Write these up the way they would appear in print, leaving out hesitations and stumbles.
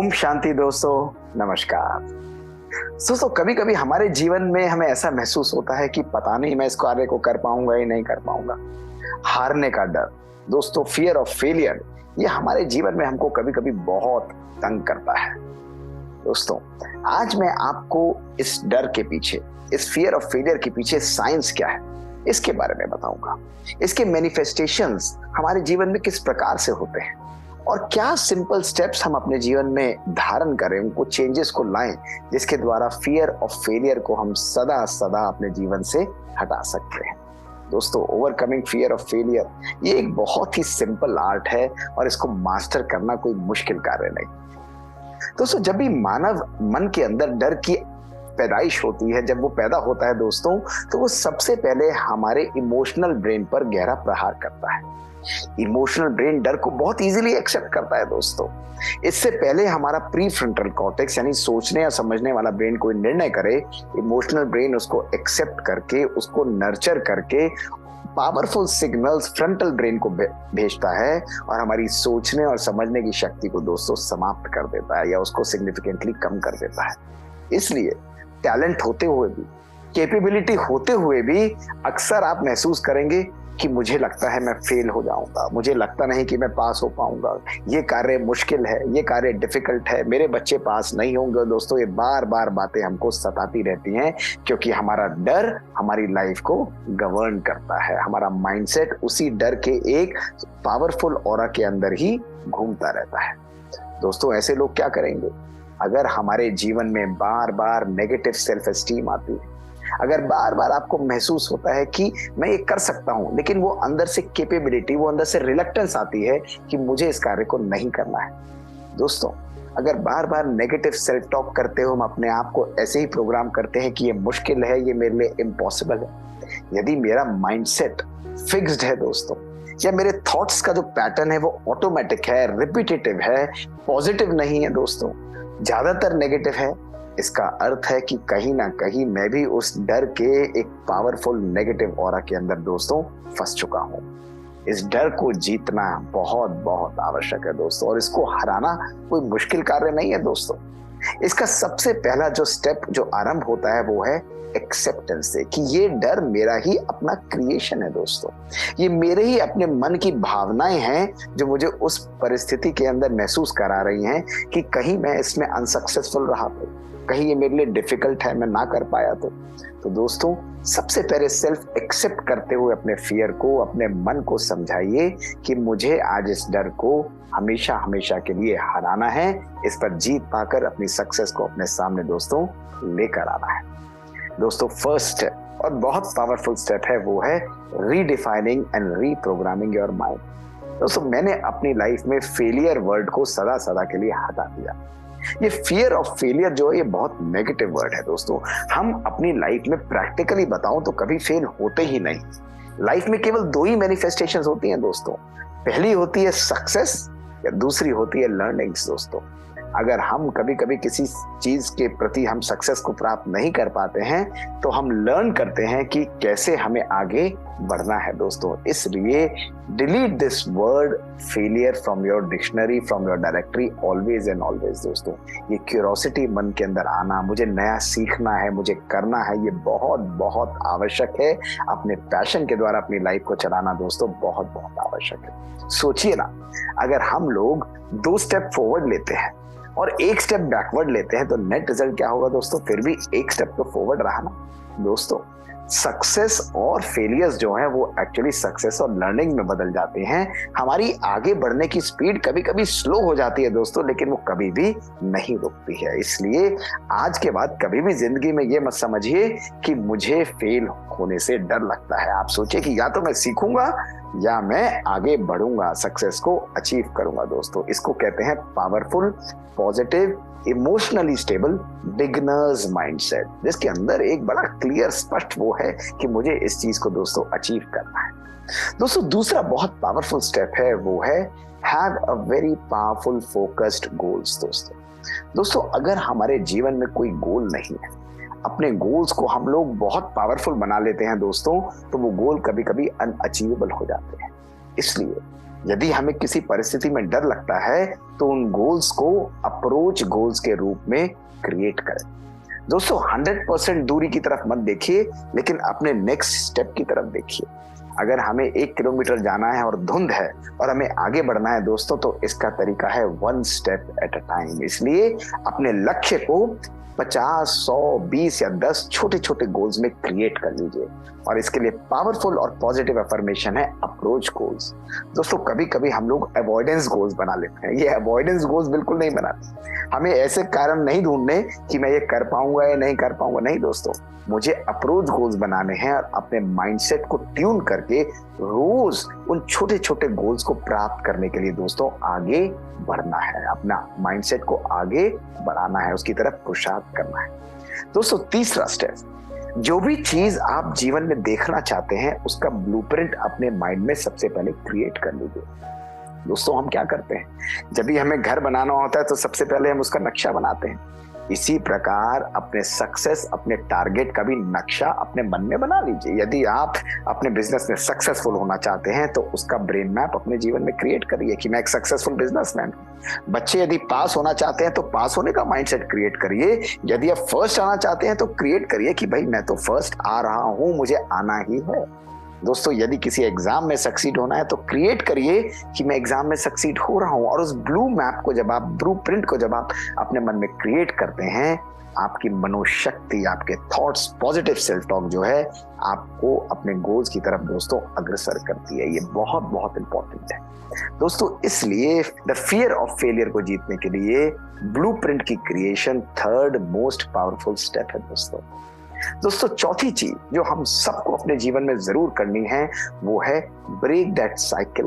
ओम शांति दोस्तों, नमस्कार। दोस्तों, कभी कभी हमारे जीवन में हमें ऐसा महसूस होता है कि पता नहीं मैं इस कार्य को कर पाऊंगा या नहीं कर पाऊंगा। हारने का डर, दोस्तों, फियर ऑफ फेलियर, ये हमारे जीवन में हमको कभी कभी बहुत तंग करता है। दोस्तों, आज मैं आपको इस डर के पीछे, इस फियर ऑफ फेलियर के पीछे साइंस क्या है, इसके बारे में बताऊंगा। इसके मैनिफेस्टेशंस हमारे जीवन में किस प्रकार से होते हैं और क्या सिंपल स्टेप्स हम अपने जीवन में धारण करें, उनको चेंजेस को लाएं, जिसके द्वारा फियर ऑफ फेलियर को हम सदा सदा अपने जीवन से हटा सकते हैं। दोस्तों, ओवरकमिंग फियर ऑफ फेलियर ये एक बहुत ही सिंपल आर्ट है और इसको मास्टर करना कोई मुश्किल कार्य नहीं। दोस्तों, जब भी मानव मन के अंदर डर की पैदाइश होती है, जब वो पैदा होता है दोस्तों, तो वो सबसे पहले हमारे इमोशनल ब्रेन पर गहरा प्रहार करता है। इमोशनल ब्रेन डर को बहुत इजीली एक्सेप्ट करता है दोस्तों। इससे पहले हमारा प्री फ्रंटल कॉर्टेक्स यानी सोचने या समझने वाला ब्रेन कोई निर्णय करे, इमोशनल ब्रेन उसको एक्सेप्ट करके, उसको नर्चर करके पावरफुल सिग्नल्स फ्रंटल ब्रेन को भेजता है और हमारी सोचने और समझने की शक्ति को दोस्तों समाप्त कर देता है या उसको सिग्निफिकेंटली कम कर देता है। इसलिए टैलेंट होते हुए भी, कैपेबिलिटी होते हुए भी अक्सर आप महसूस करेंगे कि मुझे लगता है मैं फेल हो जाऊंगा, मुझे लगता नहीं कि मैं पास हो पाऊंगा, ये कार्य मुश्किल है, ये कार्य डिफिकल्ट है, मेरे बच्चे पास नहीं होंगे। दोस्तों, ये बार बार बातें हमको सताती रहती हैं क्योंकि हमारा डर हमारी लाइफ को गवर्न करता है। हमारा माइंडसेट उसी डर के एक पावरफुल ऑरा के अंदर ही घूमता रहता है। दोस्तों, ऐसे लोग क्या करेंगे? अगर हमारे जीवन में बार बार नेगेटिव सेल्फ एस्टीम आती है, अगर बार बार आपको महसूस होता है कि मैं ये कर सकता हूं, लेकिन वो अंदर से कैपेबिलिटी, वो अंदर से रिलक्टेंस आती है कि मुझे इस कार्य को नहीं करना है। दोस्तों, अगर बार बार नेगेटिव सेल्फ टॉक करते हो, हम अपने आप को ऐसे ही प्रोग्राम करते हैं कि ये मुश्किल है, ये मेरे लिए इम्पॉसिबल है। यदि मेरा माइंडसेट फिक्स्ड है दोस्तों, या मेरे थॉट्स का जो पैटर्न है वो ऑटोमेटिक है, रिपीटेटिव है, पॉजिटिव नहीं है दोस्तों, ज्यादातर नेगेटिव है, इसका अर्थ है कि कहीं ना कहीं मैं भी उस डर के एक पावरफुल नेगेटिव ऑरा के अंदर दोस्तों फंस चुका हूं। इस डर को जीतना बहुत बहुत आवश्यक है दोस्तों, और इसको हराना कोई मुश्किल कार्य नहीं है दोस्तों। इसका सबसे पहला जो स्टेप, जो आरंभ होता है, वो है एक्सेप्टेंस से कि ये डर मेरा ही अपना क्रिएशन है दोस्तों। ये मेरे ही अपने मन की भावनाएं हैं जो मुझे उस परिस्थिति के अंदर महसूस करा रही हैं कि कहीं मैं इसमें अनसक्सेसफुल रहा तो, कहीं ये मेरे लिए डिफिकल्ट है, मैं ना कर पाया तो दोस्तों, सबसे पहले सेल्फ एक्सेप्ट करते हुए अपने फियर को, अपने मन को समझाइए कि मुझे आज इस डर को हमेशा हमेशा के लिए हराना है। इस पर जीत पाकर अपनी सक्सेस को अपने सामने दोस्तों लेकर आना है। दोस्तों, फर्स्ट स्टेप और बहुत पावरफुल स्टेप है, वो है redefining and reprogramming your mind. दोस्तों, मैंने अपनी लाइफ में फेलियर वर्ड को सदा सदा के लिए हटा दिया। ये फियर ऑफ फेलियर जो है, ये बहुत नेगेटिव वर्ड है दोस्तों। हम अपनी लाइफ में प्रैक्टिकली बताऊं तो कभी फेल होते ही नहीं। लाइफ में केवल दो ही मैनिफेस्टेशंस होती हैं दोस्तों। पहली होती है सक्सेस या दूसरी होती है लर्निंग्स दोस्तों। अगर हम कभी कभी किसी चीज के प्रति हम सक्सेस को प्राप्त नहीं कर पाते हैं तो हम लर्न करते हैं कि कैसे हमें आगे बढ़ना है दोस्तों। इसलिए delete this word failure from your dictionary, from your directory, always and always दोस्तों। ये क्यूरोसिटी मन के अंदर आना, मुझे नया सीखना है, मुझे करना है, ये बहुत बहुत आवश्यक है। अपने पैशन के द्वारा अपनी लाइफ को चलाना दोस्तों बहुत बहुत आवश्यक है। सोचिए ना, अगर हम लोग 2 स्टेप फॉरवर्ड लेते हैं और 1 स्टेप बैकवर्ड लेते हैं तो नेट रिजल्ट क्या होगा दोस्तों? फिर भी 1 स्टेप तो फॉरवर्ड रहा ना दोस्तों। सक्सेस और फेलियर्स जो है वो एक्चुअली सक्सेस और लर्निंग में बदल जाते हैं। हमारी आगे बढ़ने की स्पीड कभी कभी स्लो हो जाती है दोस्तों, लेकिन वो कभी भी नहीं रुकती है। इसलिए आज के बाद कभी भी जिंदगी में ये मत समझिए कि मुझे फेल होने से डर लगता है। आप सोचिए कि या तो मैं सीखूंगा या मैं आगे बढ़ूंगा, सक्सेस को अचीव करूंगा दोस्तों। इसको कहते हैं powerful, positive, emotionally stable beginners mindset, जिसके अंदर एक बड़ा क्लियर स्पष्ट वो है कि मुझे इस चीज को दोस्तों अचीव करना है। दोस्तों, दूसरा बहुत पावरफुल स्टेप है, वो है have a very powerful focused goals दोस्तों। अगर हमारे जीवन में कोई गोल नहीं है, अपने गोल्स को हम लोग बहुत पावरफुल बना लेते हैं दोस्तों, तो वो गोल कभी कभी अनअचीवेबल हो जाते हैं। इसलिए यदि हमें किसी परिस्थिति में डर लगता है तो उन गोल्स को अप्रोच गोल्स के रूप में क्रिएट करें। दोस्तों 100% दूरी की तरफ मत देखिए, लेकिन अपने नेक्स्ट स्टेप की तरफ देखिए। अगर हमें 1 किलोमीटर जाना है और धुंध है और हमें आगे बढ़ना है दोस्तों, तो इसका तरीका है 1 स्टेप एट अ टाइम। इसलिए अपने लक्ष्य को 50, 100, 20 या 10 छोटे छोटे गोल्स में क्रिएट कर लीजिए, और इसके लिए पावरफुल और पॉजिटिव अफर्मेशन है अप्रोच गोल्स। दोस्तों कभी कभी हम लोग अवॉइडेंस गोल्स बना लेते हैं। ये अवॉइडेंस गोल्स बिल्कुल नहीं बनाते। हमें ऐसे कारण नहीं ढूंढने कि मैं ये कर पाऊंगा या नहीं कर पाऊंगा। नहीं दोस्तों, मुझे अप्रोच गोल्स बनाने हैं और अपने माइंडसेट को ट्यून करके रोज उन छोटे छोटे गोल्स को प्राप्त करने के लिए दोस्तों आगे बढ़ना है। अपना माइंडसेट को आगे बढ़ाना है, उसकी तरफ पुरुषार्थ करना है। दोस्तों तीसरा स्टेप, जो भी चीज आप जीवन में देखना चाहते हैं उसका ब्लूप्रिंट अपने माइंड में सबसे पहले क्रिएट कर लीजिए। दोस्तों हम क्या करते हैं, जब भी हमें घर बनाना होता है तो सबसे पहले हम उसका नक्शा बनाते हैं। इसी प्रकार अपने सक्सेस, अपने टारगेट का भी नक्शा अपने मन में बना लीजिए। यदि आप अपने बिजनेस में सक्सेसफुल होना चाहते हैं तो उसका ब्रेन मैप अपने जीवन में क्रिएट करिए कि मैं एक सक्सेसफुल बिजनेसमैन हूं। बच्चे यदि पास होना चाहते हैं तो पास होने का माइंडसेट क्रिएट करिए। यदि आप फर्स्ट आना चाहते हैं तो क्रिएट करिए कि भाई मैं तो फर्स्ट आ रहा हूं, मुझे आना ही है। दोस्तों यदि किसी एग्जाम में सक्सीड होना है तो क्रिएट करिए कि मैं एग्जाम में सक्सीड हो रहा हूं। और उस ब्लू मैप को जब आप, ब्लू प्रिंट को जब आप अपने मन में क्रिएट करते हैं, आपकी मनोशक्ति, आपके थॉट्स, पॉजिटिव सेल्फ टॉक जो है आपको अपने गोल्स की तरफ दोस्तों अग्रसर करती है। ये बहुत बहुत इंपॉर्टेंट है दोस्तों। इसलिए द फियर ऑफ फेलियर को जीतने के लिए ब्लूप्रिंट की creation third most powerful step है दोस्तों चौथी चीज जो हम सबको अपने जीवन में जरूर करनी है वो है ब्रेक दैट साइकिल।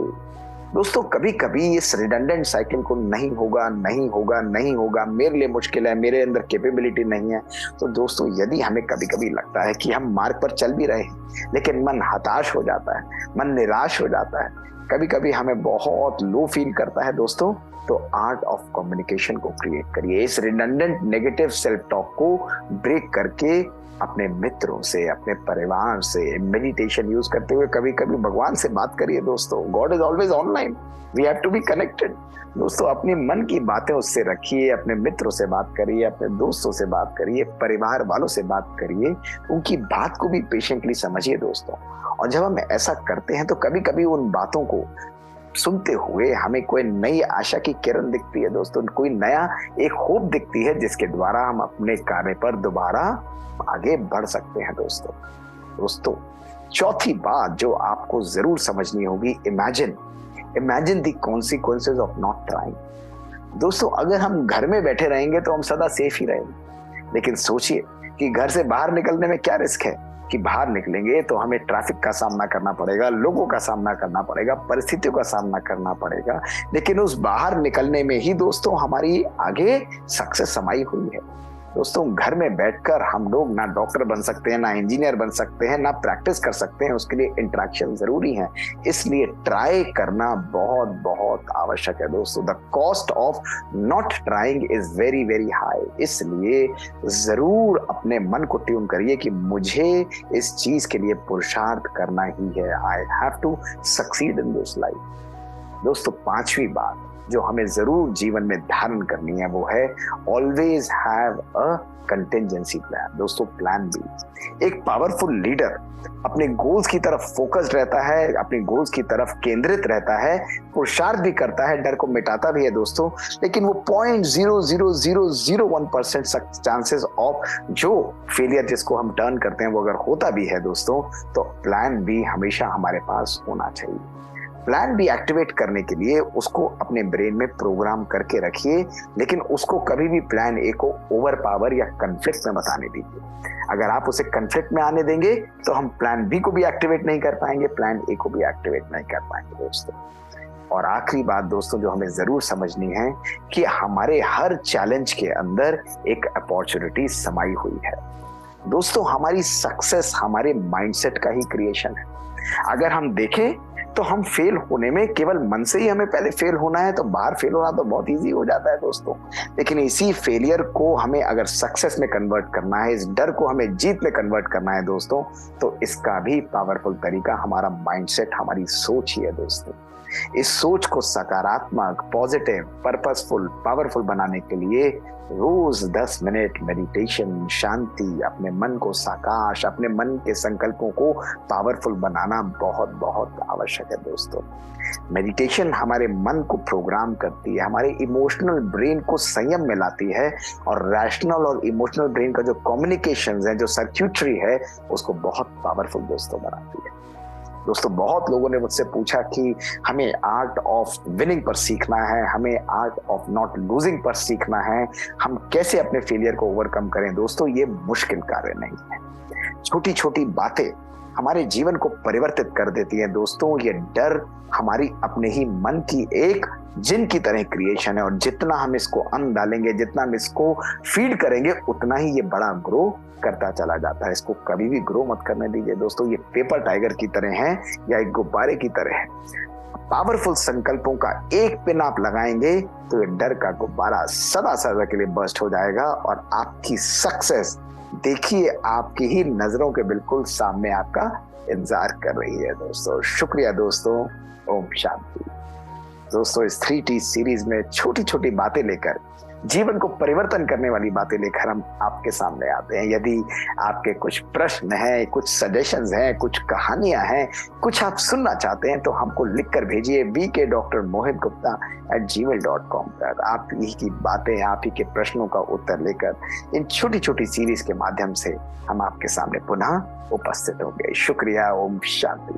दोस्तों कभी कभी इस रिडंडेंट साइकिल को नहीं होगा, नहीं होगा, नहीं होगा, मेरे लिए मुश्किल है, मेरे अंदर कैपेबिलिटी नहीं है। तो दोस्तों यदि हमें कभी कभी लगता है कि हम मार्ग पर चल भी रहे हैं लेकिन मन हताश हो जाता है, मन निराश हो जाता है, कभी कभी हमें बहुत लो फील करता है दोस्तों, तो आर्ट ऑफ कम्युनिकेशन को क्रिएट करिए। इस रिडंडेंट नेगेटिव सेल्फ टॉक को ब्रेक करके अपने मित्रों से, अपने परिवार से, मेडिटेशन यूज करते हुए कभी कभी भगवान से बात करिए दोस्तों। God is always online, we have to be connected. दोस्तों अपने मन की बातें उससे रखिए, अपने मित्रों से बात करिए, अपने दोस्तों से बात करिए, परिवार वालों से बात करिए, उनकी बात को भी पेशेंटली समझिए दोस्तों। और जब हम ऐसा करते हैं तो कभी कभी उन बातों को सुनते हुए हमें कोई नई आशा की किरण दिखती है दोस्तों, कोई नया एक होप दिखती है जिसके द्वारा हम अपने कार्य पर दोबारा आगे बढ़ सकते हैं दोस्तों चौथी बात जो आपको जरूर समझनी होगी, imagine the consequences of not trying. दोस्तों अगर हम घर में बैठे रहेंगे तो हम सदा सेफ ही रहेंगे, लेकिन सोचिए कि घर से बाहर निकलने में क्या रिस्क है कि बाहर निकलेंगे तो हमें ट्रैफिक का सामना करना पड़ेगा, लोगों का सामना करना पड़ेगा, परिस्थितियों का सामना करना पड़ेगा। लेकिन उस बाहर निकलने में ही दोस्तों हमारी आगे सक्सेस समाई हुई है। दोस्तों घर में बैठकर हम लोग ना डॉक्टर बन सकते हैं, ना इंजीनियर बन सकते हैं, ना प्रैक्टिस कर सकते हैं, उसके लिए इंटरेक्शन जरूरी है। इसलिए ट्राई करना बहुत बहुत आवश्यक है दोस्तों। The cost of not trying is very very high. इसलिए जरूर अपने मन को ट्यून करिए कि मुझे इस चीज के लिए पुरुषार्थ करना ही है। I have to succeed in this life. दोस्तों पांचवी बात जो हमें जरूर जीवन में धारण करनी है वो है always have a contingency plan. दोस्तों प्लान बी। एक पावरफुल लीडर अपने गोल्स की तरफ फोकस्ड रहता है, अपने गोल्स की तरफ केंद्रित रहता है, पुरुषार्थ भी करता है, डर को मिटाता भी है दोस्तों, लेकिन वो 0.00001% चांसेस ऑफ जो फेलियर जिसको हम टर्न करते हैं वो अगर होता भी है दोस्तों, तो प्लान बी हमेशा हमारे पास होना चाहिए। प्लान बी एक्टिवेट करने के लिए उसको अपने ब्रेन में प्रोग्राम करके रखिए, लेकिन उसको कभी भी प्लान ए को ओवर पावर या कंफ्लिक्ट में मत आने दीजिए। अगर आप उसे कंफ्लिक्ट में आने देंगे तो हम प्लान बी को भी एक्टिवेट नहीं कर पाएंगे, प्लान ए को भी एक्टिवेट नहीं कर पाएंगे दोस्तों। और आखिरी बात दोस्तों जो हमें जरूर समझनी है कि हमारे हर चैलेंज के अंदर एक अपॉर्चुनिटी समाई हुई है दोस्तों। हमारी सक्सेस हमारे माइंडसेट का ही क्रिएशन है। अगर हम देखें तो हम फेल होने में केवल मन से ही हमें पहले फेल होना है, तो बाहर फेल होना तो बहुत इजी हो जाता है दोस्तों। लेकिन इसी फेलियर को हमें अगर सक्सेस में कन्वर्ट करना है, इस डर को हमें जीत में कन्वर्ट करना है दोस्तों, तो इसका भी पावरफुल तरीका हमारा माइंडसेट, हमारी सोच ही है दोस्तों। इस सोच को सकारात्मक, पॉजिटिव, पर्पसफुल, पावरफुल बनाने के लिए रोज 10 मिनट मेडिटेशन, शांति, अपने मन को साकाश, अपने मन के संकल्पों को पावरफुल बनाना बहुत बहुत आवश्यक है दोस्तों। मेडिटेशन हमारे मन को प्रोग्राम करती है, हमारे इमोशनल ब्रेन को संयम में लाती है और रैशनल और इमोशनल ब्रेन का जो कम्युनिकेशन है, जो सर्क्यूटरी है, उसको बहुत पावरफुल दोस्तों बनाती है। दोस्तों बहुत लोगों ने मुझसे पूछा कि हमें आर्ट ऑफ विनिंग पर सीखना है, हमें आर्ट ऑफ नॉट लूजिंग पर सीखना है, हम कैसे अपने फेलियर को ओवरकम करें। दोस्तों ये मुश्किल कार्य नहीं है, छोटी छोटी बातें हमारे जीवन को परिवर्तित कर देती है दोस्तों। ये डर हमारी अपने ही मन की एक जिन की तरह क्रिएशन है और जितना हम इसको अन्न डालेंगे, जितना हम इसको फीड करेंगे, उतना ही ये बड़ा ग्रो करता चला जाता है। इसको कभी भी ग्रो मत करने दीजिए दोस्तों। ये पेपर टाइगर की तरह है या एक गुब्बारे की तरह है। पावरफुल संकल्पों का एक पिन आप लगाएंगे तो ये डर का गुब्बारा सदा सदा के लिए बर्स्ट हो जाएगा और आपकी सक्सेस देखिए आपकी ही नजरों के बिल्कुल सामने आपका इंतजार कर रही है दोस्तों। शुक्रिया दोस्तों, ओम शांति। दोस्तों इस 3T सीरीज में छोटी छोटी बातें लेकर, जीवन को परिवर्तन करने वाली बातें लेकर हम आपके सामने आते हैं। यदि आपके कुछ प्रश्न हैं, कुछ सजेशंस हैं, कुछ कहानियां हैं, कुछ आप सुनना चाहते हैं तो हमको लिखकर भेजिए vk.mohitgupta@gmail.com पर। आप ही की बातें, आप ही के प्रश्नों का उत्तर लेकर इन छोटी छोटी सीरीज के माध्यम से हम आपके सामने पुनः उपस्थित होंगे। शुक्रिया, ओम शांति।